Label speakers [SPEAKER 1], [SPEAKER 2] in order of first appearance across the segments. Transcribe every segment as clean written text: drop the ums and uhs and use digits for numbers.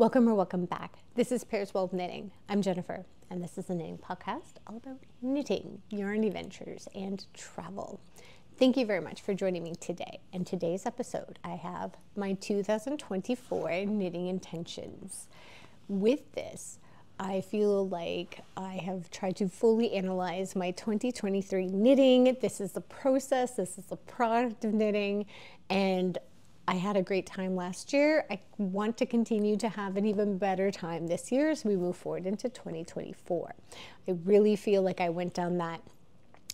[SPEAKER 1] Welcome or welcome back. This is Pairs World Knitting. I'm Jennifer, and this is a knitting podcast all about knitting, yarn adventures, and travel. Thank you very much for joining me today. In today's episode, I have my 2024 knitting intentions. With this, I feel like I have tried to fully analyze my 2023 knitting. This is the process, this is the product of knitting, and I had a great time last year. I want to continue to have an even better time this year as we move forward into 2024. I really feel like I went down that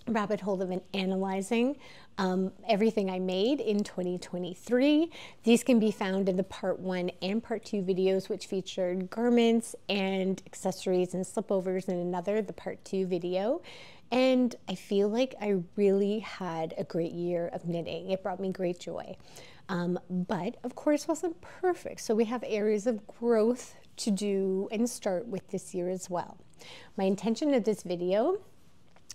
[SPEAKER 1] rabbit hole of analyzing everything I made in 2023. These can be found in the part 1 and part 2 videos, which featured garments and accessories and slipovers in another, the part 2 video. And I feel like I really had a great year of knitting. It brought me great joy. But of course wasn't perfect. So we have areas of growth to do and start with this year as well. My intention of this video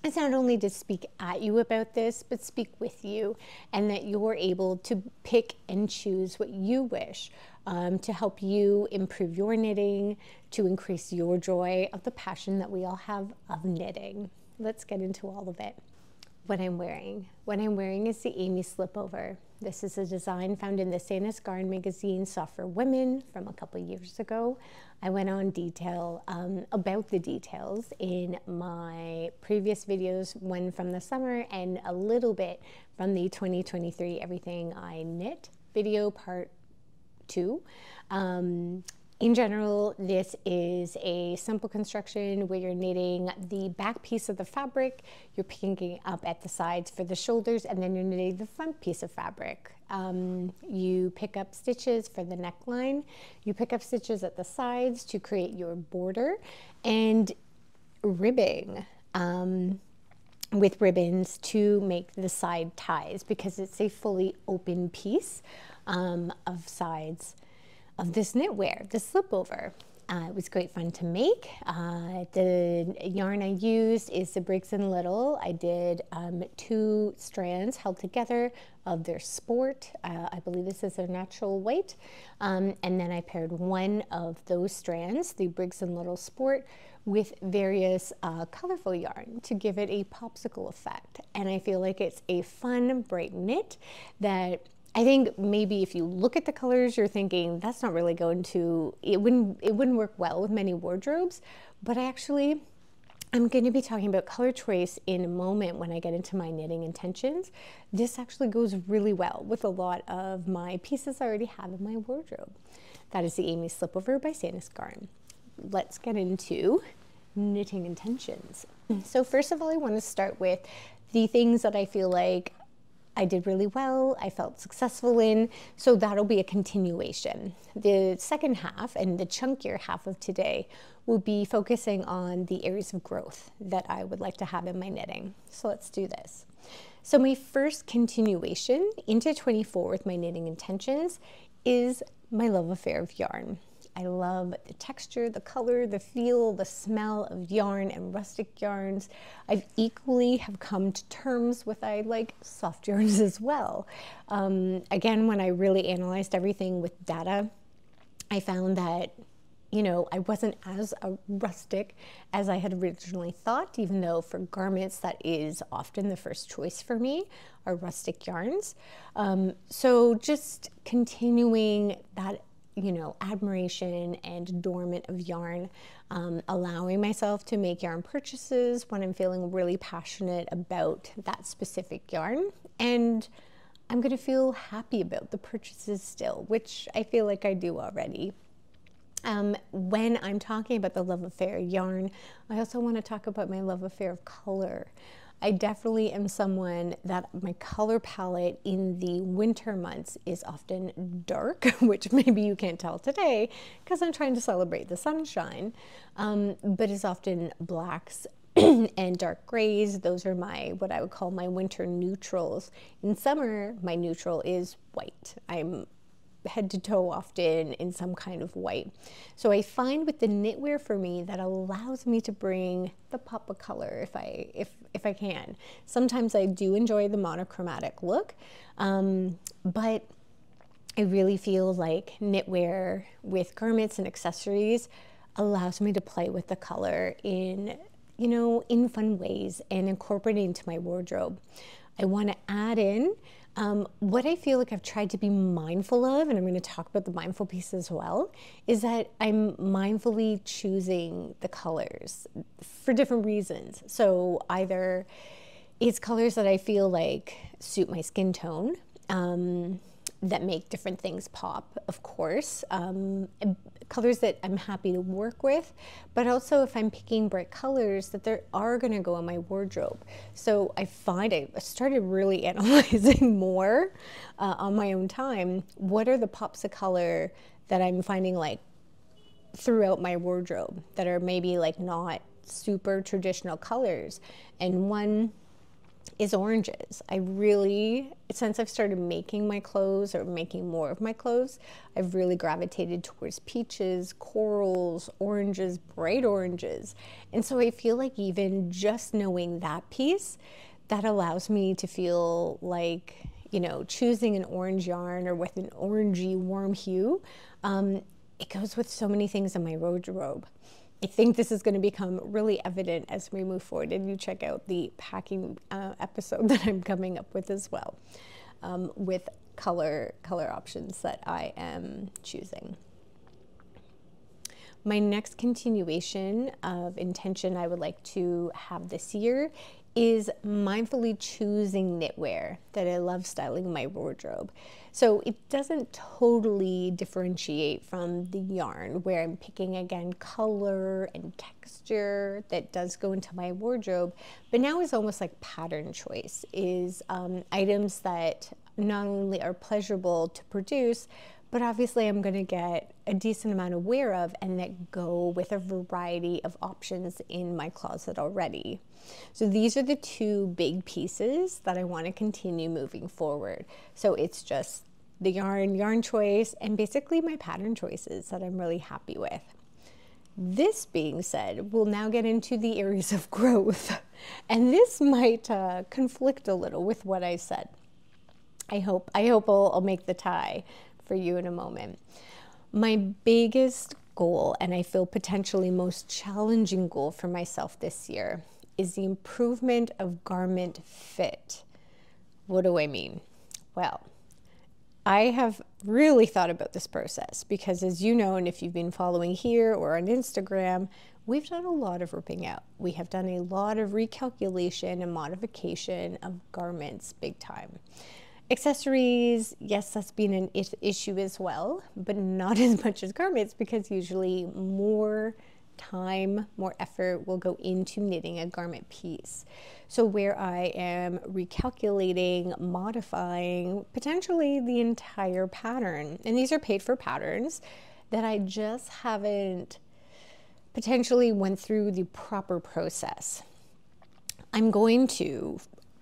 [SPEAKER 1] is not only to speak at you about this, but speak with you, and that you're able to pick and choose what you wish to help you improve your knitting, to increase your joy of the passion that we all have of knitting. Let's get into all of it. What I'm wearing is the Amy Slipover. This is a design found in the Sandnes Garn magazine, Soft for Women, from a couple years ago. I went on detail about the details in my previous videos, one from the summer and a little bit from the 2023 Everything I Knit video, part 2. In general, this is a simple construction where you're knitting the back piece of the fabric, you're picking up at the sides for the shoulders, and then you're knitting the front piece of fabric. You pick up stitches for the neckline, you pick up stitches at the sides to create your border, and ribbing with ribbons to make the side ties, because it's a fully open piece of sides of this knitwear, the Slipover. It was great fun to make. The yarn I used is the Briggs and Little. I did 2 strands held together of their Sport. I believe this is their natural white. And then I paired one of those strands, the Briggs and Little Sport, with various colorful yarn to give it a popsicle effect. And I feel like it's a fun, bright knit that I think maybe if you look at the colors, you're thinking that's not really going to, it wouldn't work well with many wardrobes. But I'm going to be talking about color choice in a moment when I get into my knitting intentions. This actually goes really well with a lot of my pieces I already have in my wardrobe. That is the Amy Slipover by Sandnes Garn. Let's get into knitting intentions. So first of all, I want to start with the things that I feel like I did really well, I felt successful in, so that'll be a continuation. The second half and the chunkier half of today will be focusing on the areas of growth that I would like to have in my knitting. So let's do this. So my first continuation into 24 with my knitting intentions is my love affair of yarn. I love the texture, the color, the feel, the smell of yarn and rustic yarns. I've equally have come to terms with I like soft yarns as well. Again, when I really analyzed everything with data, I found that, you know, I wasn't as rustic as I had originally thought, even though for garments that is often the first choice for me are rustic yarns. So just continuing that, you know, admiration and adornment of yarn, allowing myself to make yarn purchases when I'm feeling really passionate about that specific yarn. And I'm going to feel happy about the purchases still, which I feel like I do already. When I'm talking about the love affair of yarn, I also want to talk about my love affair of color. I definitely am someone that my color palette in the winter months is often dark, which maybe you can't tell today because I'm trying to celebrate the sunshine, but it's often blacks and dark grays. Those are what I would call my winter neutrals. In summer, my neutral is white. I'm head to toe often in some kind of white. So I find with the knitwear for me that allows me to bring the pop of color if I can. Sometimes I do enjoy the monochromatic look, but I really feel like knitwear with garments and accessories allows me to play with the color in, you know, in fun ways and incorporate it into my wardrobe. I want to add in what I feel like I've tried to be mindful of, and I'm going to talk about the mindful piece as well, is that I'm mindfully choosing the colors for different reasons. So either it's colors that I feel like suit my skin tone, that make different things pop, of course, colors that I'm happy to work with, but also if I'm picking bright colors that there are going to go in my wardrobe. So I find I started really analyzing more on my own time. What are the pops of color that I'm finding like throughout my wardrobe that are maybe like not super traditional colors? And one is oranges. I really, since I've started making my clothes or making more of my clothes, I've really gravitated towards peaches, corals, oranges, bright oranges. And so I feel like even just knowing that piece, that allows me to feel like, you know, choosing an orange yarn or with an orangey warm hue, it goes with so many things in my wardrobe. I think this is going to become really evident as we move forward, and you check out the packing episode that I'm coming up with as well, with color options that I am choosing. My next continuation of intention I would like to have this year is mindfully choosing knitwear that I love styling in my wardrobe. So it doesn't totally differentiate from the yarn, where I'm picking again color and texture that does go into my wardrobe, but now it's almost like pattern choice, is items that not only are pleasurable to produce, but obviously I'm going to get a decent amount of wear of, and that go with a variety of options in my closet already. So these are the two big pieces that I want to continue moving forward. So it's just the yarn choice, and basically my pattern choices that I'm really happy with. This being said, we'll now get into the areas of growth, and this might conflict a little with what I said. I hope I'll make the tie for you in a moment. My biggest goal, and I feel potentially most challenging goal for myself this year, is the improvement of garment fit. What do I mean? Well, I have really thought about this process because, as you know, and if you've been following here or on Instagram, we've done a lot of ripping out. We have done a lot of recalculation and modification of garments big time. Accessories, yes, that's been an issue as well, but not as much as garments, because usually more time, more effort will go into knitting a garment piece. So where I am recalculating, modifying potentially the entire pattern, and these are paid for patterns that I just haven't potentially went through the proper process. I'm going to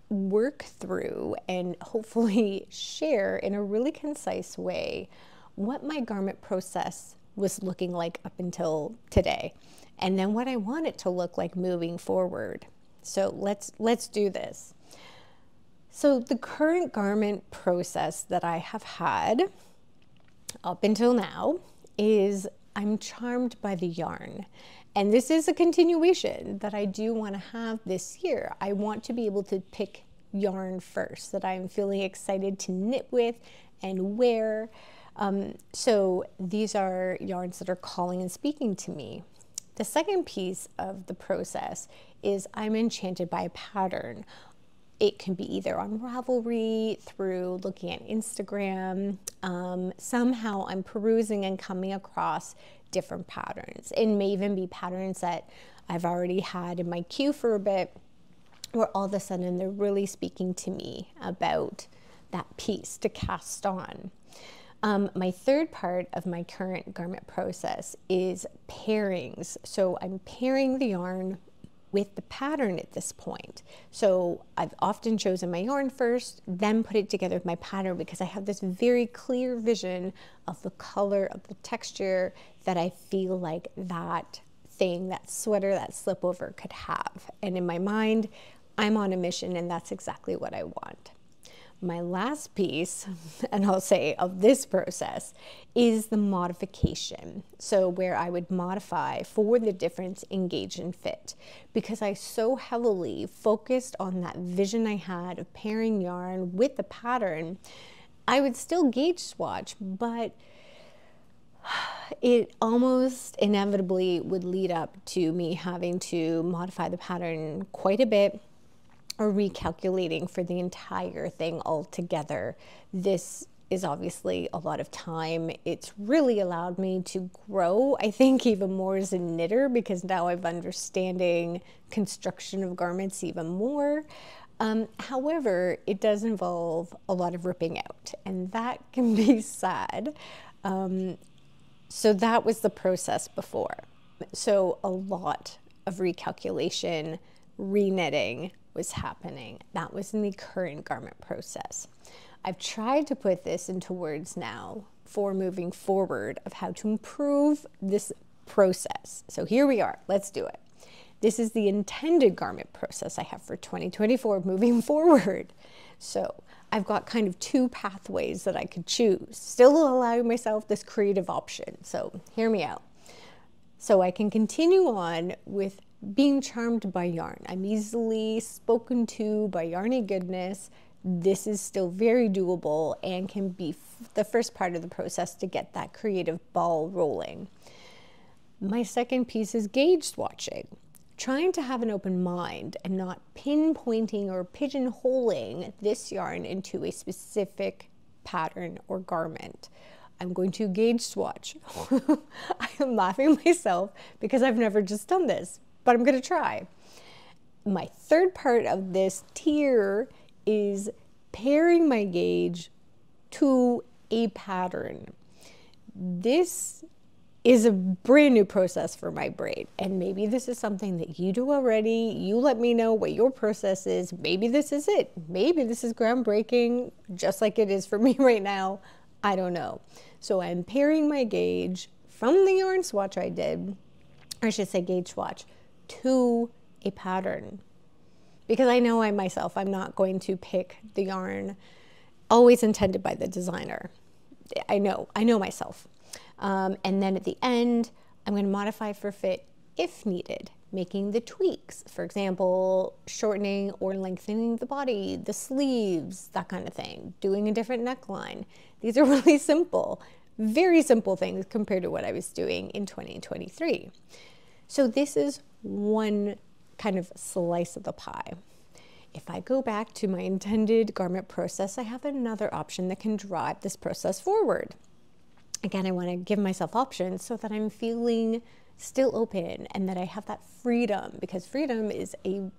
[SPEAKER 1] work through and hopefully share in a really concise way what my garment process was looking like up until today, and then what I want it to look like moving forward. So let's do this. So the current garment process that I have had up until now is I'm charmed by the yarn. And this is a continuation that I do want to have this year. I want to be able to pick yarn first that I'm feeling excited to knit with and wear. So these are yarns that are calling and speaking to me. The second piece of the process is I'm enchanted by a pattern. It can be either on Ravelry, through looking at Instagram. Somehow I'm perusing and coming across different patterns. It may even be patterns that I've already had in my queue for a bit, where all of a sudden they're really speaking to me about that piece to cast on. My third part of my current garment process is pairings. So I'm pairing the yarn with the pattern at this point. So I've often chosen my yarn first, then put it together with my pattern, because I have this very clear vision of the color, of the texture that I feel like that thing, that sweater, that slipover could have. And in my mind, I'm on a mission, and that's exactly what I want. My last piece, and I'll say of this process, is the modification. So where I would modify for the difference in gauge and fit, because I so heavily focused on that vision I had of pairing yarn with the pattern. I would still gauge swatch, but it almost inevitably would lead up to me having to modify the pattern quite a bit, or recalculating for the entire thing altogether. This is obviously a lot of time. It's really allowed me to grow, I think, even more as a knitter, because now I'm understanding construction of garments even more. However, it does involve a lot of ripping out, and that can be sad. So that was the process before. So a lot of recalculation, reknitting was happening. That was in the current garment process. I've tried to put this into words now for moving forward of how to improve this process. So here we are, let's do it. This is the intended garment process I have for 2024 moving forward. So I've got kind of two pathways that I could choose, still allowing myself this creative option. So hear me out. So I can continue on with being charmed by yarn. I'm easily spoken to by yarny goodness. This is still very doable and can be the first part of the process to get that creative ball rolling. My second piece is gauge swatching. Trying to have an open mind and not pinpointing or pigeonholing this yarn into a specific pattern or garment. I'm going to gauge swatch. I am laughing at myself because I've never just done this, but I'm going to try. My third part of this tier is pairing my gauge to a pattern. This is a brand new process for my brain, and maybe this is something that you do already. You let me know what your process is. Maybe this is it. Maybe this is groundbreaking, just like it is for me right now. I don't know. So I'm pairing my gauge from the yarn swatch I did, or I should say gauge swatch, to a pattern. Because I know I'm not going to pick the yarn always intended by the designer. I know myself. And then at the end, I'm going to modify for fit if needed, making the tweaks. For example, shortening or lengthening the body, the sleeves, that kind of thing, doing a different neckline. These are really simple, very simple things compared to what I was doing in 2023. So this is one kind of slice of the pie. If I go back to my intended garment process, I have another option that can drive this process forward. Again, I want to give myself options so that I'm feeling still open and that I have that freedom, because freedom is a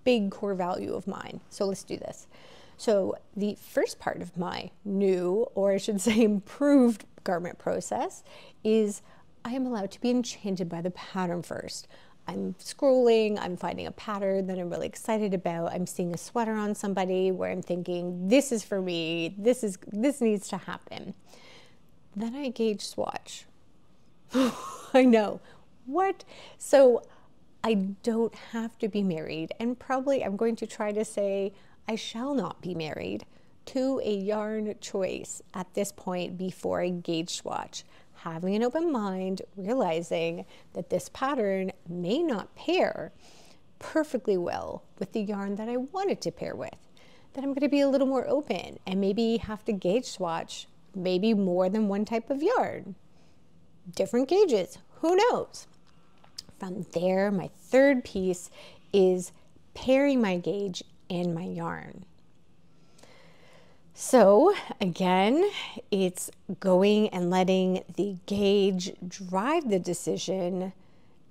[SPEAKER 1] big core value of mine. So let's do this. So the first part of my new, or I should say improved garment process is I am allowed to be enchanted by the pattern first. I'm scrolling, I'm finding a pattern that I'm really excited about. I'm seeing a sweater on somebody where I'm thinking, this is for me, this needs to happen. Then I gauge swatch. I know. What? So I don't have to be married, and probably I'm going to try to say I shall not be married to a yarn choice at this point before I gauge swatch. Having an open mind, realizing that this pattern may not pair perfectly well with the yarn that I wanted to pair with. That I'm going to be a little more open and maybe have to gauge swatch maybe more than one type of yarn. Different gauges, who knows? From there, my third piece is pairing my gauge and my yarn. So again, it's going and letting the gauge drive the decision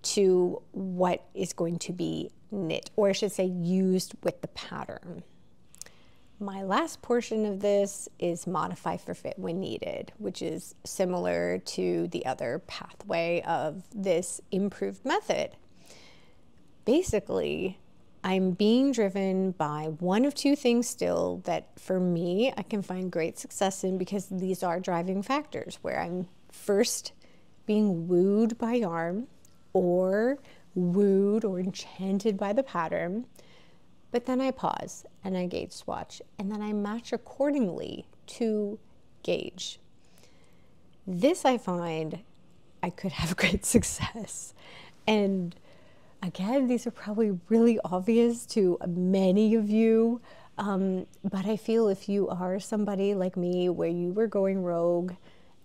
[SPEAKER 1] to what is going to be knit, or I should say used with the pattern. My last portion of this is modify for fit when needed, which is similar to the other pathway of this improved method. Basically, I'm being driven by one of two things still that for me, I can find great success in, because these are driving factors where I'm first being wooed by yarn or wooed or enchanted by the pattern. But then I pause and I gauge swatch, and then I match accordingly to gauge. This I find I could have great success. And again, these are probably really obvious to many of you, but I feel if you are somebody like me where you were going rogue,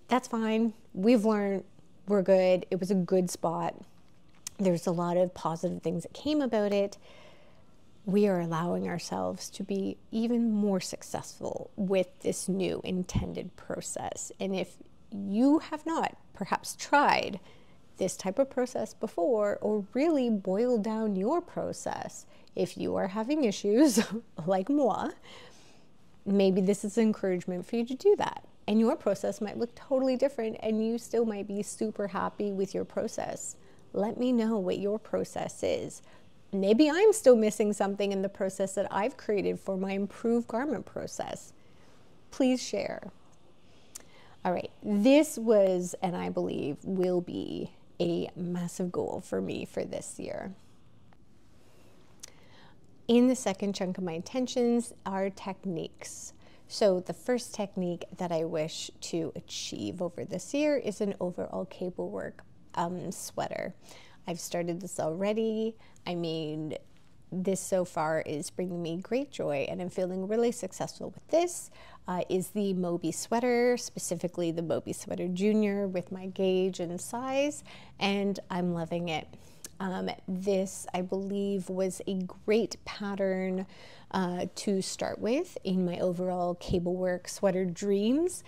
[SPEAKER 1] that's fine. We've learned, we're good. It was a good spot. There's a lot of positive things that came about it. We are allowing ourselves to be even more successful with this new intended process. And if you have not perhaps tried this type of process before, or really boiled down your process, if you are having issues like moi, maybe this is encouragement for you to do that. And your process might look totally different, and you still might be super happy with your process. Let me know what your process is. Maybe I'm still missing something in the process that I've created for my improved garment process. Please share. All right, this was, and I believe will be, a massive goal for me for this year. In the second chunk of my intentions are techniques. So the first technique that I wish to achieve over this year is an overall cable work sweater. I've started this already. I mean, this so far is bringing me great joy, and I'm feeling really successful with this. Is the Moby sweater, specifically the Moby Sweater Junior with my gauge and size, and I'm loving it. This, I believe, was a great pattern to start with in my overall cable work sweater dreams,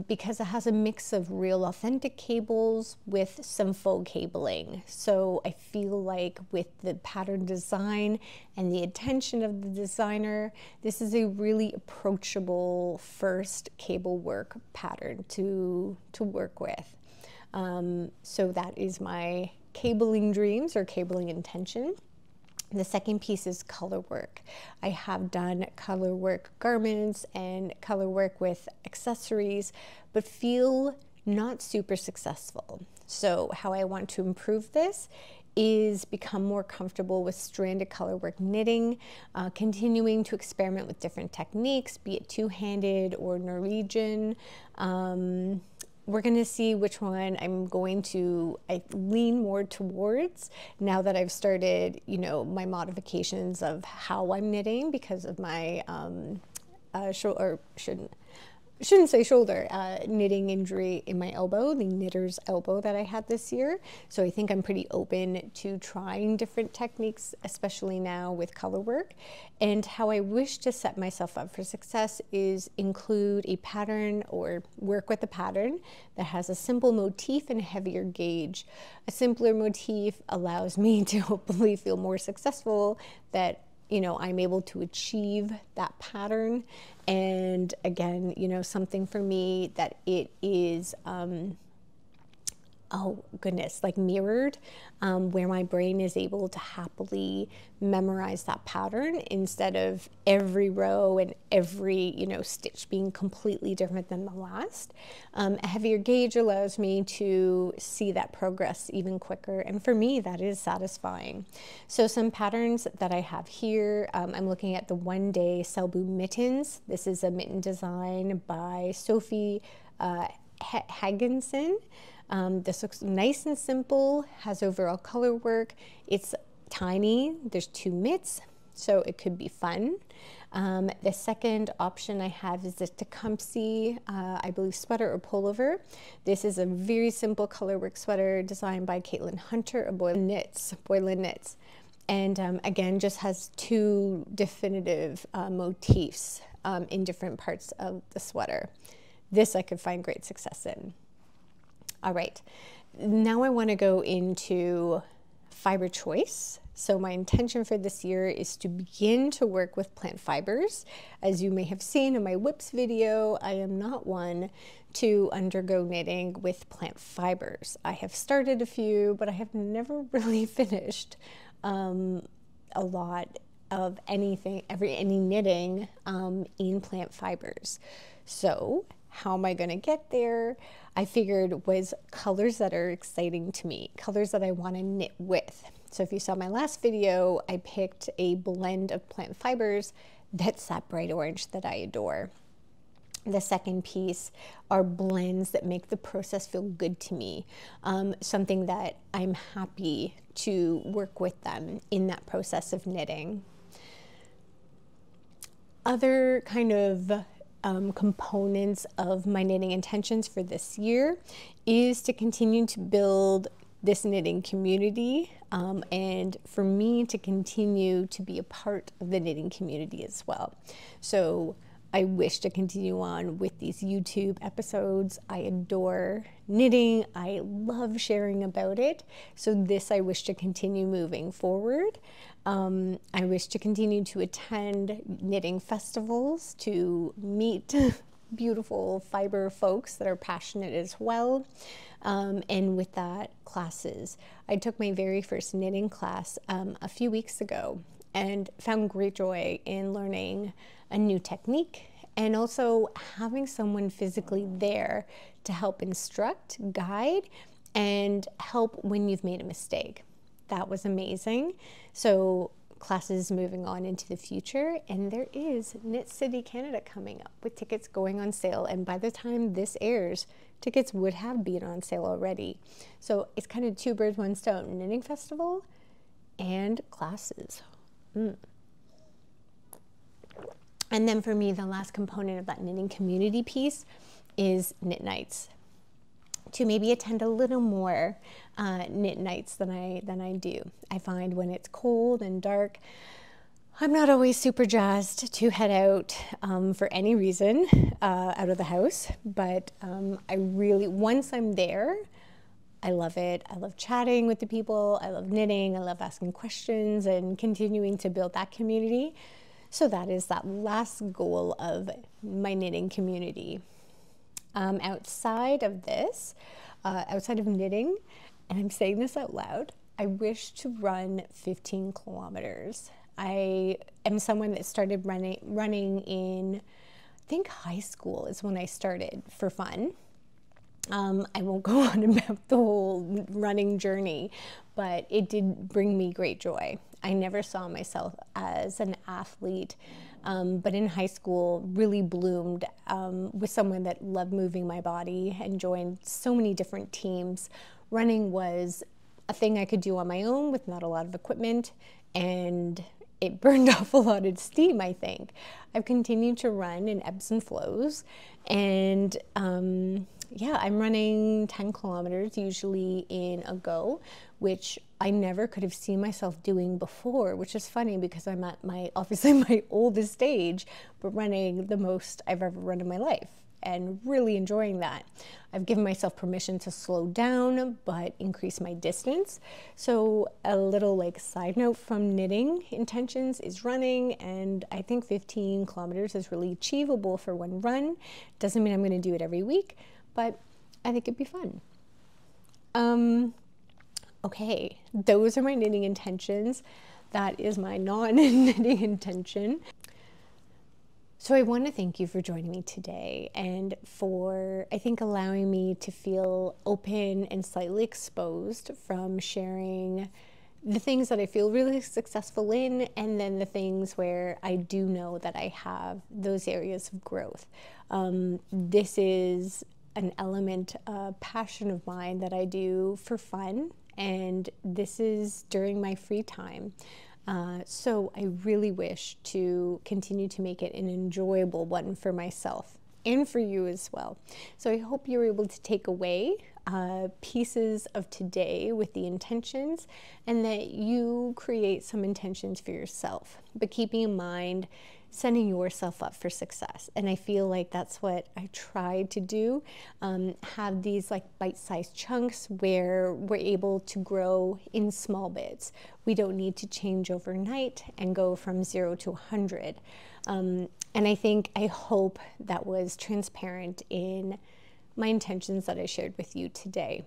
[SPEAKER 1] because it has a mix of real authentic cables with some faux cabling. So I feel like with the pattern design and the attention of the designer, this is a really approachable first cable work pattern to work with. So that is my cabling dreams or cabling intention. The second piece is color work. I have done color work garments and color work with accessories, but feel not super successful. So how I want to improve this is become more comfortable with stranded color work knitting, continuing to experiment with different techniques, be it two-handed or Norwegian. We're going to see which one I'm going to lean more towards now that I've started, you know, my modifications of how I'm knitting because of my shouldn't say shoulder, knitting injury in my elbow, the knitter's elbow that I had this year. So I think I'm pretty open to trying different techniques, especially now with color work. And how I wish to set myself up for success is include a pattern or work with a pattern that has a simple motif and a heavier gauge. A simpler motif allows me to hopefully feel more successful, that you know, I'm able to achieve that pattern. And again, you know, something for me that it is, oh goodness, like mirrored, where my brain is able to happily memorize that pattern instead of every row and every, you know, stitch being completely different than the last. A heavier gauge allows me to see that progress even quicker, and for me that is satisfying. So some patterns that I have here, I'm looking at the One Day Selbu mittens. This is a mitten design by Sophie Hagensen. This looks nice and simple, has overall color work. It's tiny, there's 2 mitts, so it could be fun. The second option I have is the Tecumseh, I believe, sweater or pullover. This is a very simple color work sweater designed by Caitlin Hunter of Boylan Knits. And again, just has 2 definitive motifs in different parts of the sweater. This I could find great success in. All right, now I want to go into fiber choice. So my intention for this year is to begin to work with plant fibers. As you may have seen in my whips video, I am not one to undergo knitting with plant fibers. I have started a few, but I have never really finished a lot of anything, any knitting in plant fibers. So how am I going to get there? I figured was colors that are exciting to me, colors that I want to knit with. So if you saw my last video, I picked a blend of plant fibers that's that bright orange that I adore. The second piece are blends that make the process feel good to me, something that I'm happy to work with them in that process of knitting. Other kind of components of my knitting intentions for this year is to continue to build this knitting community, and for me to continue to be a part of the knitting community as well. So I wish to continue on with these YouTube episodes. I adore knitting. I love sharing about it. So this I wish to continue moving forward. I wish to continue to attend knitting festivals, to meet beautiful fiber folks that are passionate as well. And with that, classes. I took my very first knitting class a few weeks ago and found great joy in learning a new technique and also having someone physically there to help instruct, guide, and help when you've made a mistake. That was amazing. So classes moving on into the future, and there is Knit City Canada coming up with tickets going on sale, and by the time this airs, tickets would have been on sale already. So it's kind of two birds, one stone, knitting festival and classes. And then for me, the last component of that knitting community piece is knit nights. To maybe attend a little more knit nights than I do. I find when it's cold and dark, I'm not always super jazzed to head out for any reason out of the house, but I really, once I'm there, I love it. I love chatting with the people. I love knitting. I love asking questions and continuing to build that community. So that is that last goal of my knitting community. Outside of this, outside of knitting, and I'm saying this out loud, I wish to run 15 kilometers. I am someone that started running in, I think high school is when I started for fun. I won't go on about the whole running journey, but it did bring me great joy. I never saw myself as an athlete, but in high school really bloomed with someone that loved moving my body and joined so many different teams. Running was a thing I could do on my own with not a lot of equipment, and it burned off a lot of steam, I think. I've continued to run in ebbs and flows, and yeah, I'm running 10 kilometers usually in a go, which I never could have seen myself doing before, which is funny because I'm at obviously my oldest age, but running the most I've ever run in my life and really enjoying that. I've given myself permission to slow down, but increase my distance. So a little side note from knitting intentions is running, and I think 15 kilometers is really achievable for one run. Doesn't mean I'm going to do it every week, but I think it'd be fun. Okay, those are my knitting intentions. That is my non-knitting intention. So I want to thank you for joining me today and for, I think, allowing me to feel open and slightly exposed from sharing the things that I feel really successful in, and then the things where I do know that I have those areas of growth. This is an element, a passion of mine that I do for fun, and this is during my free time. So I really wish to continue to make it an enjoyable one for myself and for you as well. So I hope you're able to take away pieces of today with the intentions, and that you create some intentions for yourself, but keeping in mind setting yourself up for success. And I feel like that's what I try to do, have these bite-sized chunks where we're able to grow in small bits. We don't need to change overnight and go from 0 to 100. And I hope that was transparent in my intentions that I shared with you today.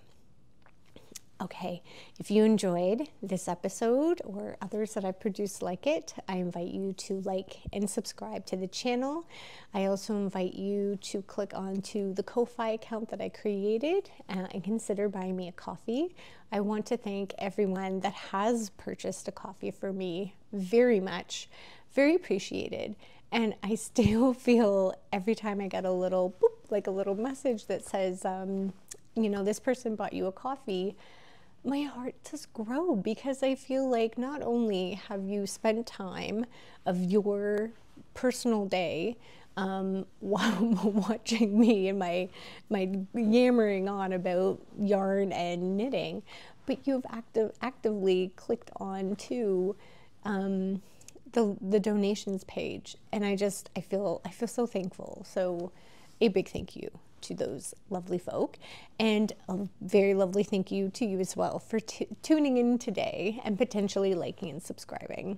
[SPEAKER 1] Okay, if you enjoyed this episode or others that I've produced like it, I invite you to like and subscribe to the channel. I also invite you to click on to the Ko-Fi account that I created and consider buying me a coffee. I want to thank everyone that has purchased a coffee for me very much, very appreciated. And I still feel every time I get a little boop, like a little message that says, you know, this person bought you a coffee, my heart does grow, because I feel like not only have you spent time of your personal day watching me and my yammering on about yarn and knitting, but you've actively clicked on to the donations page, and I feel so thankful. So a big thank you to those lovely folk, and a very lovely thank you to you as well for tuning in today and potentially liking and subscribing.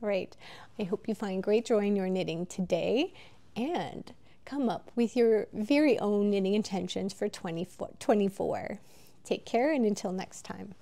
[SPEAKER 1] All right, I hope you find great joy in your knitting today and come up with your very own knitting intentions for 2024. Take care, and until next time.